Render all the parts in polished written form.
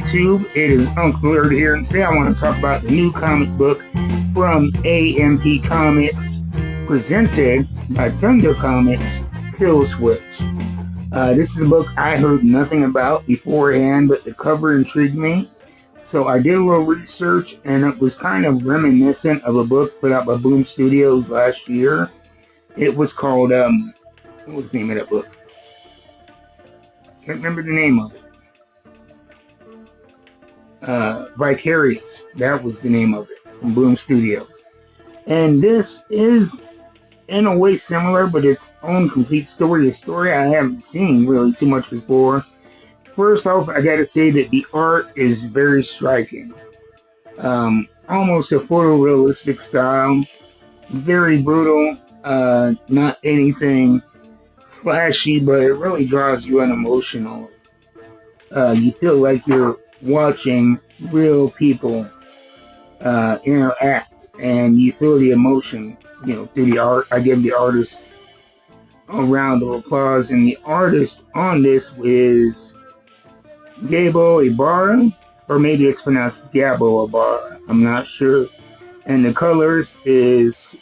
YouTube? It is Uncle Nerd here, and today I want to talk about the new comic book from AMP Comics, presented by Thunder Comics, Killswitch. This is a book I heard nothing about beforehand, but the cover intrigued me. So I did a little research, and it was kind of reminiscent of a book put out by Boom Studios last year. It was called, what was the name of that book? Can't remember the name of it. Vicarious. That was the name of it, from Boom Studios. And this is, in a way, similar, but its own complete story. A story I haven't seen really too much before. First off, I gotta say that the art is very striking. Almost a photorealistic style. Very brutal. Not anything flashy, but it really draws you in emotionally. You feel like you're watching real people interact, and you feel the emotion, through the art. I give the artist a round of applause, and the artist on this is Gabo Ibarra, or maybe it's pronounced Gabo Ibarra, I'm not sure. And the colors is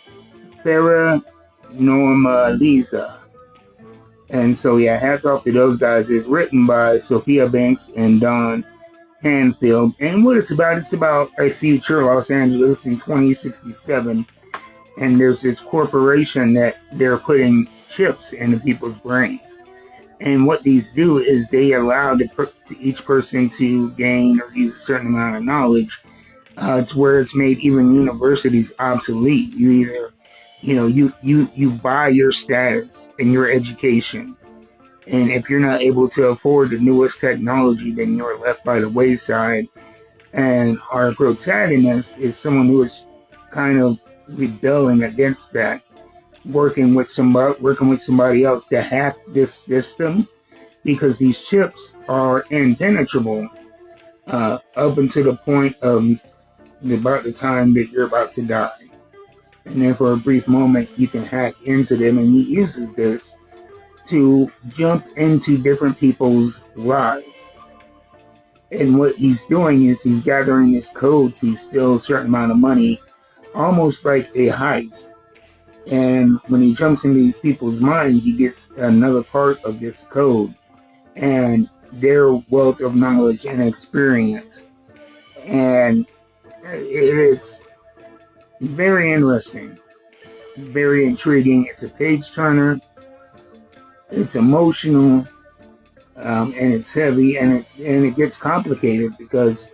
Farah Normaliza. And so, hats off to those guys. It's written by Sophia Banks and Don Hanfield. And what it's about a future Los Angeles in 2067. And there's this corporation that they're putting chips into people's brains. And what these do is they allow each person to gain or use a certain amount of knowledge to where it's made even universities obsolete. You either you buy your status and your education. And if you're not able to afford the newest technology, then you're left by the wayside. And our protagonist is someone who is kind of rebelling against that, working with somebody else to hack this system, because these chips are impenetrable up until the point of about the time that you're about to die. And then for a brief moment, you can hack into them, and he uses this to jump into different people's lives. And what he's doing is he's gathering this code to steal a certain amount of money, almost like a heist. And when he jumps into these people's minds, he gets another part of this code and their wealth of knowledge and experience. And it's very interesting, very intriguing. It's a page turner. It's emotional, and it's heavy, and it gets complicated because,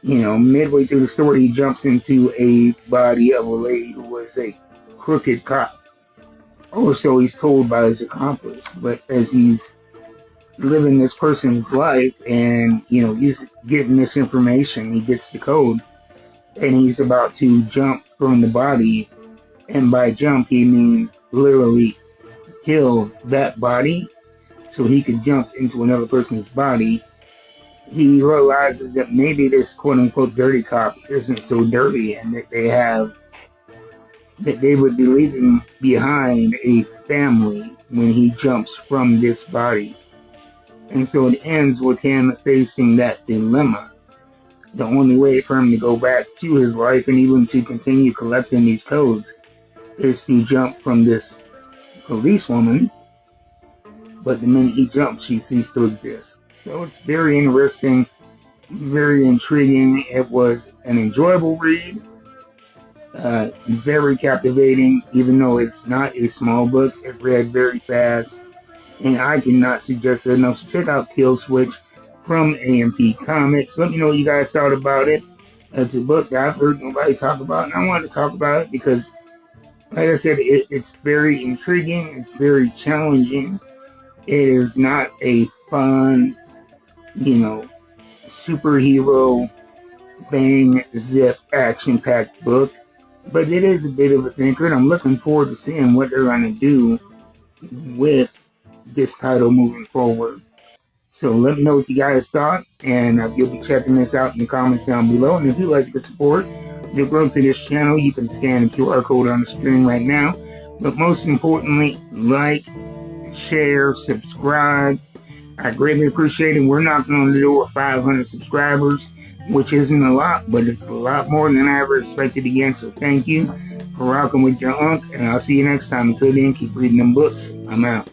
midway through the story, he jumps into a body of a lady who was a crooked cop. Or so he's told by his accomplice. But as he's living this person's life, and he's getting this information, he gets the code. And he's about to jump from the body, and by jump he means literally kill that body so he could jump into another person's body. He realizes that maybe this quote-unquote dirty cop isn't so dirty, and that they would be leaving behind a family when he jumps from this body. And so it ends with him facing that dilemma. The only way for him to go back to his life and even to continue collecting these codes is to jump from this policewoman. But the minute he jumps, she ceased to exist. So it's very interesting, very intriguing. It was an enjoyable read, very captivating, even though it's not a small book. It read very fast, and I cannot suggest it enough. So check out Killswitch from AMP Comics. Let me know what you guys thought about it. It's a book that I've heard nobody talk about, and I wanted to talk about it because, like I said, it's very intriguing. It's very challenging. It is not a fun, superhero, bang, zip, action-packed book, but it is a bit of a thinker, and I'm looking forward to seeing what they're going to do with this title moving forward. So let me know what you guys thought, and you'll be checking this out in the comments down below. And if you'd like to support the growth of this channel, you can scan the QR code on the screen right now. But most importantly, like, share, subscribe. I greatly appreciate it. We're knocking on the door of 500 subscribers, which isn't a lot, but it's a lot more than I ever expected again. So thank you for rocking with your Unc, and I'll see you next time. Until then, keep reading them books. I'm out.